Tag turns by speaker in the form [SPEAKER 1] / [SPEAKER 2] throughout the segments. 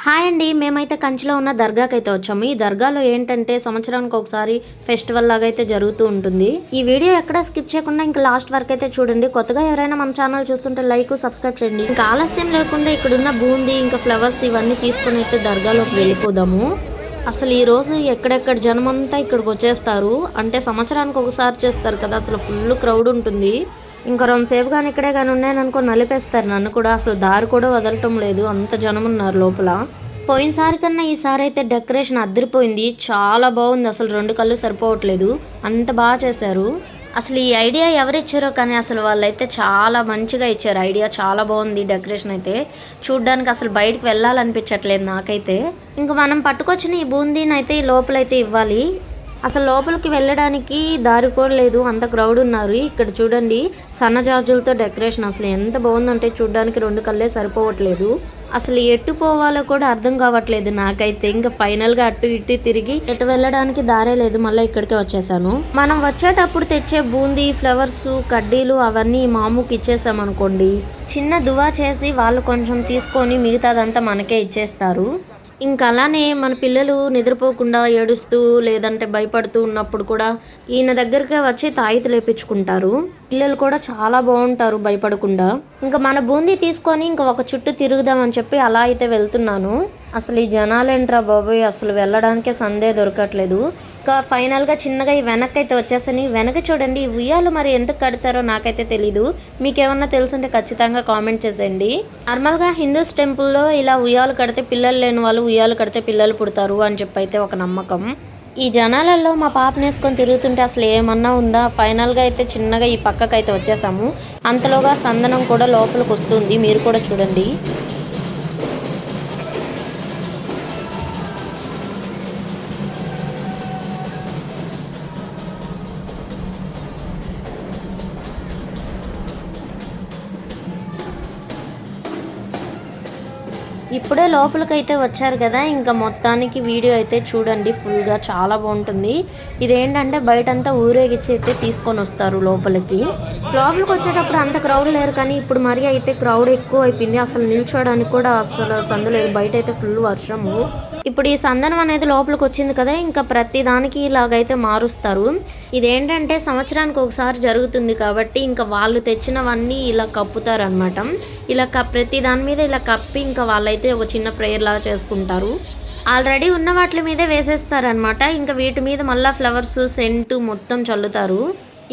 [SPEAKER 1] Hi అండి. మేమైతే కంచిలో ఉన్న దర్గాకైతే వచ్చాము. ఈ దర్గాలో ఏంటంటే సంవత్సరానికి ఒకసారి ఫెస్టివల్ లాగా అయితే జరుగుతూ ఉంటుంది. ఈ వీడియో ఎక్కడ స్కిప్ చేయకుండా ఇంకా లాస్ట్ వరకు అయితే చూడండి. కొత్తగా ఎవరైనా మన ఛానల్ చూస్తుంటే లైక్ సబ్స్క్రైబ్ చేయండి. ఇంకా ఆలస్యం లేకుండా ఇక్కడున్న బూందీ ఇంకా ఫ్లవర్స్ ఇవన్నీ తీసుకుని అయితే దర్గాలోకి వెళ్ళిపోదాము. అసలు ఈ రోజు ఎక్కడెక్కడ జనమంతా ఇక్కడికి వచ్చేస్తారు. అంటే సంవత్సరానికి ఒకసారి చేస్తారు కదా, అసలు ఫుల్ క్రౌడ్ ఉంటుంది. ఇంకా రెండుసేపు కానీ ఇక్కడే కానీ ఉన్నాయనుకో నలిపేస్తారు నన్ను కూడా. అసలు దారి కూడా వదలటం లేదు, అంత జనం ఉన్నారు లోపల. పోయినసారి కన్నా ఈసారి అయితే డెకరేషన్ అదిరిపోయింది, చాలా బాగుంది. అసలు రెండు కళ్ళు సరిపోవట్లేదు, అంత బాగా చేశారు. అసలు ఈ ఐడియా ఎవరిచ్చారో కానీ అసలు వాళ్ళైతే చాలా మంచిగా ఇచ్చారు. ఐడియా చాలా బాగుంది. డెకరేషన్ అయితే చూడ్డానికి అసలు బయటకు వెళ్ళాలనిపించట్లేదు నాకైతే. ఇంకా మనం పట్టుకొచ్చిన ఈ బూందీని అయితే ఈ లోపలైతే ఇవ్వాలి. అసలు లోపలికి వెళ్ళడానికి దారి కూడా లేదు, అంత క్రౌడ్ ఉన్నారు. ఇక్కడ చూడండి సన్నజాజులతో డెకరేషన్ అసలు ఎంత బాగుందంటే చూడడానికి రెండు కళ్ళే సరిపోవట్లేదు. అసలు ఎటు పోవాలో కూడా అర్థం కావట్లేదు నాకైతే. ఇంకా ఫైనల్గా అటు ఇటు తిరిగి ఎటు వెళ్ళడానికి దారే లేదు, మళ్ళీ ఇక్కడికే వచ్చేసాను. మనం వచ్చేటప్పుడు తెచ్చే బూందీ ఫ్లవర్స్ కడ్డీలు అవన్నీ మామూకి ఇచ్చేసామనుకోండి, చిన్న దువా చేసి వాళ్ళు కొంచెం తీసుకొని మిగతాదంతా మనకే ఇచ్చేస్తారు. ఇంకా అలానే మన పిల్లలు నిద్రపోకుండా ఏడుస్తూ లేదంటే భయపడుతూ ఉన్నప్పుడు కూడా ఈయన దగ్గరికి వచ్చి తాయితు లేపించుకుంటారు. పిల్లలు కూడా చాలా బాగుంటారు భయపడకుండా. ఇంకా మన బూందీ తీసుకొని ఇంకా ఒక చుట్టూ తిరుగుదామని చెప్పి అలా అయితే వెళ్తున్నాను. అసలు ఈ జనాలేంట్రా బాబోయ్, అసలు వెళ్ళడానికే సందే దొరకట్లేదు. ఇంకా ఫైనల్గా చిన్నగా ఈ వెనక్కి అయితే వచ్చేసాను. వెనక చూడండి, ఈ ఉయ్యాలు మరి ఎందుకు కడతారో నాకైతే తెలీదు. మీకేమన్నా తెలుసుంటే ఖచ్చితంగా కామెంట్ చేసేయండి. నార్మల్గా హిందూస్ టెంపుల్లో ఇలా ఉయ్యాలు కడితే పిల్లలు లేని వాళ్ళు ఉయ్యాలు కడితే పిల్లలు పుడతారు అని చెప్పి అయితే ఒక నమ్మకం. ఈ జనాలలో మా పాపను వేసుకొని తిరుగుతుంటే అసలు ఏమన్నా ఉందా. ఫైనల్గా అయితే చిన్నగా ఈ పక్కకు అయితే వచ్చేసాము. అంతలోగా సందనం కూడా లోపలికి వస్తుంది, మీరు కూడా చూడండి. ఇప్పుడే లోపలికైతే వచ్చారు కదా, ఇంకా మొత్తానికి వీడియో అయితే చూడండి ఫుల్గా, చాలా బాగుంటుంది. ఇదేంటంటే బయటంతా ఊరేగించి అయితే తీసుకొని వస్తారు లోపలికి. లోపలికి వచ్చేటప్పుడు అంత క్రౌడ్ లేరు, కానీ ఇప్పుడు మరీ అయితే క్రౌడ్ ఎక్కువ అయిపోయింది. అసలు నిల్చోడానికి కూడా అసలు సందు లేదు, బయట అయితే ఫుల్ వర్షము. ఇప్పుడు ఈ సందనం అనేది లోపలికి వచ్చింది కదా, ఇంకా ప్రతి దానికి ఇలాగైతే మారుస్తారు. ఇదేంటంటే సంవత్సరానికి ఒకసారి జరుగుతుంది కాబట్టి ఇంకా వాళ్ళు తెచ్చినవన్నీ ఇలా కప్పుతారనమాట. ఇలా ప్రతి దాని మీద ఇలా కప్పి ఇంకా వాళ్ళైతే ఒక చిన్న ప్రేయర్ లాగా చేసుకుంటారు. ఆల్రెడీ ఉన్న వాటి మీదే వేసేస్తారనమాట. ఇంకా వీటి మీద మళ్ళీ ఫ్లవర్స్ సెంటు మొత్తం చల్లుతారు.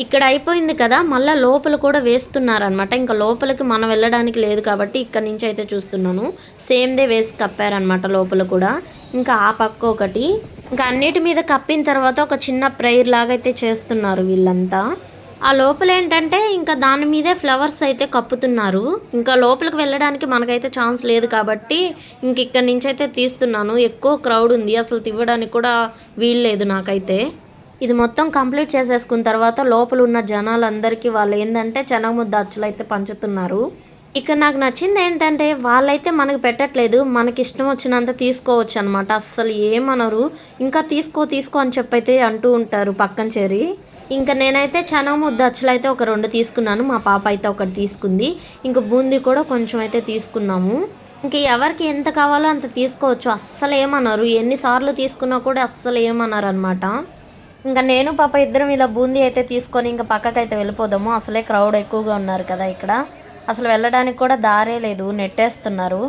[SPEAKER 1] ఇక్కడ అయిపోయింది కదా, మళ్ళీ లోపల కూడా వేస్తున్నారనమాట. ఇంకా లోపలికి మనం వెళ్ళడానికి లేదు కాబట్టి ఇక్కడ నుంచి అయితే చూస్తున్నాను. సేమ్దే వేసి కప్పారనమాట లోపల కూడా. ఇంకా ఆ పక్క ఒకటి, ఇంకా అన్నిటి మీద కప్పిన తర్వాత ఒక చిన్న ప్రేయర్ లాగా అయితే చేస్తున్నారు వీళ్ళంతా. ఆ లోపల ఏంటంటే ఇంకా దాని మీదే ఫ్లవర్స్ అయితే కప్పుతున్నారు. ఇంకా లోపలికి వెళ్ళడానికి మనకైతే ఛాన్స్ లేదు కాబట్టి ఇంక ఇక్కడ నుంచి అయితే తీస్తున్నాను. ఎక్కువ క్రౌడ్ ఉంది, అసలు తివ్వడానికి కూడా వీలు లేదు నాకైతే. ఇది మొత్తం కంప్లీట్ చేసేసుకున్న తర్వాత లోపల ఉన్న జనాలందరికీ వాళ్ళు ఏంటంటే శనగముద్ద అచ్చులు అయితే పంచుతున్నారు. ఇక నాకు నచ్చింది ఏంటంటే వాళ్ళైతే మనకు పెట్టట్లేదు, మనకి ఇష్టం వచ్చినంత తీసుకోవచ్చు అనమాట. అస్సలు ఏమనరు, ఇంకా తీసుకో అని చెప్పైతే అంటూ ఉంటారు పక్కన చేరి. ఇంకా నేనైతే శనగముద్ద అచ్చులు అయితే ఒక 2 తీసుకున్నాను, మా పాప అయితే ఒకటి తీసుకుంది. ఇంకా బూందీ కూడా కొంచెం అయితే తీసుకున్నాము. ఇంక ఎవరికి ఎంత కావాలో అంత తీసుకోవచ్చు, అస్సలు ఏమన్నారు. ఎన్నిసార్లు తీసుకున్నా కూడా అస్సలు ఏమన్నారు అనమాట. ఇంకా నేను పాప ఇద్దరం ఇలా బూందీ అయితే తీసుకొని ఇంకా పక్కకైతే వెళ్ళిపోదాము. అసలే క్రౌడ్ ఎక్కువగా ఉన్నారు కదా ఇక్కడ, అసలు వెళ్ళడానికి కూడా దారే లేదు, నెట్టేస్తున్నారు.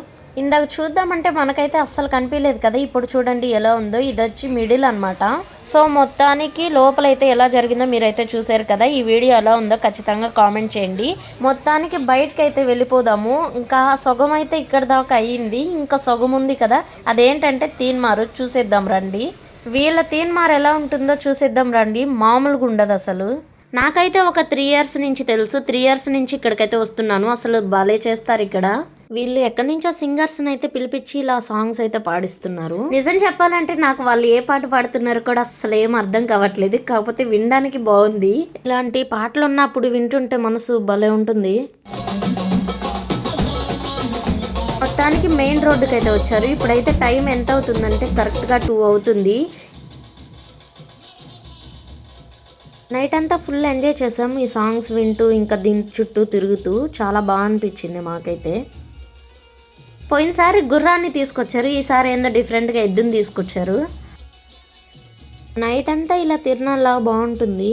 [SPEAKER 1] ఇందాక చూద్దామంటే మనకైతే అస్సలు కనిపించలేదు కదా, ఇప్పుడు చూడండి ఎలా ఉందో. ఇది వచ్చి మిడిల్ అనమాట. సో మొత్తానికి లోపలైతే ఎలా జరిగిందో మీరైతే చూసారు కదా. ఈ వీడియో ఎలా ఉందో ఖచ్చితంగా కామెంట్ చేయండి. మొత్తానికి బయటకు అయితే వెళ్ళిపోదాము. ఇంకా సొగం అయితే ఇక్కడ దాకా అయ్యింది, ఇంకా సొగం ఉంది కదా, అదేంటంటే తీన్మారు. చూసేద్దాం రండి, వీళ్ళ తీన్మార్ ఎలా ఉంటుందో చూసేద్దాం రండి. మామూలుగా ఉండదు అసలు. నాకైతే ఒక 3 years నుంచి తెలుసు. 3 years నుంచి ఇక్కడికైతే వస్తున్నాను. అసలు భలే చేస్తారు ఇక్కడ. వీళ్ళు ఎక్కడి నుంచో సింగర్స్ని అయితే పిలిపించి ఇలా సాంగ్స్ అయితే పాడిస్తున్నారు. నిజం చెప్పాలంటే నాకు వాళ్ళు ఏ పాట పాడుతున్నారు కూడా అసలు ఏం అర్థం కావట్లేదు, కాకపోతే వినడానికి బాగుంది. ఇలాంటి పాటలు ఉన్నప్పుడు వింటుంటే మనసు భలే ఉంటుంది. మొత్తానికి మెయిన్ రోడ్డుకి అయితే వచ్చారు. ఇప్పుడైతే టైం ఎంత అవుతుందంటే కరెక్ట్గా 2 అవుతుంది. నైట్ అంతా ఫుల్ ఎంజాయ్ చేసాము ఈ సాంగ్స్ వింటూ, ఇంకా దీని చుట్టూ తిరుగుతూ. చాలా బాగా అనిపించింది మాకైతే. పోయినసారి గుర్రాన్ని తీసుకొచ్చారు, ఈసారి ఏందో డిఫరెంట్గా ఎద్దుని తీసుకొచ్చారు. నైట్ అంతా ఇలా తిరునాళ్ళ బాగుంటుంది.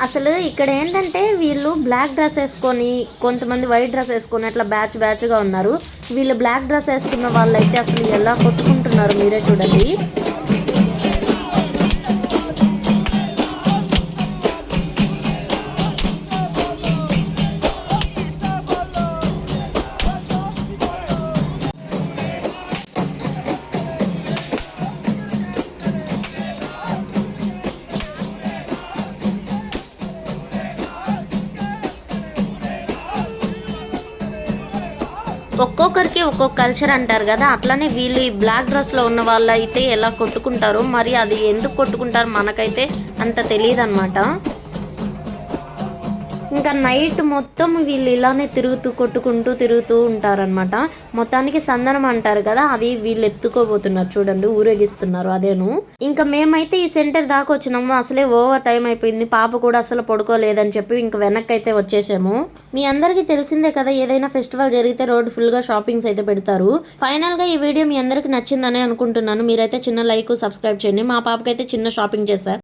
[SPEAKER 1] అసలు ఇక్కడ ఏంటంటే వీళ్ళు బ్లాక్ డ్రెస్ వేసుకొని, కొంతమంది వైట్ డ్రెస్ వేసుకొని అట్లా బ్యాచ్గా ఉన్నారు. వీళ్ళు బ్లాక్ డ్రెస్ వేసుకున్న వాళ్ళైతే అసలు ఎలా కొట్టుకుంటున్నారు మీరే చూడండి. ఒక్కొక్కరికి ఒక్కొక్క కల్చర్ అంటారు కదా, అట్లనే వీళ్ళు ఈ బ్లాక్ డ్రెస్లో ఉన్న వాళ్ళు అయితే ఎలా కొట్టుకుంటారో, మరి అది ఎందుకు కొట్టుకుంటారో మనకైతే అంత తెలియదు అనమాట. ఇంకా నైట్ మొత్తం వీళ్ళు ఇలానే తిరుగుతూ ఉంటారనమాట. మొత్తానికి సందనం అంటారు కదా, అది వీళ్ళు ఎత్తుకోబోతున్నారు చూడండి, ఊరేగిస్తున్నారు అదేను. ఇంకా మేమైతే ఈ సెంటర్ దాకా వచ్చినాము, అసలే ఓవర్ టైం అయిపోయింది, పాప కూడా అసలు పడుకోలేదని చెప్పి ఇంక వెనక్కి అయితే వచ్చేసాము. మీ అందరికీ తెలిసిందే కదా, ఏదైనా ఫెస్టివల్ జరిగితే రోడ్ ఫుల్గా షాపింగ్స్ అయితే పెడతారు. ఫైనల్గా ఈ వీడియో మీ అందరికి నచ్చిందని అనుకుంటున్నాను. మీరైతే చిన్న లైక్, సబ్స్క్రైబ్ చేయండి. మా పాపకైతే చిన్న షాపింగ్ చేశారు.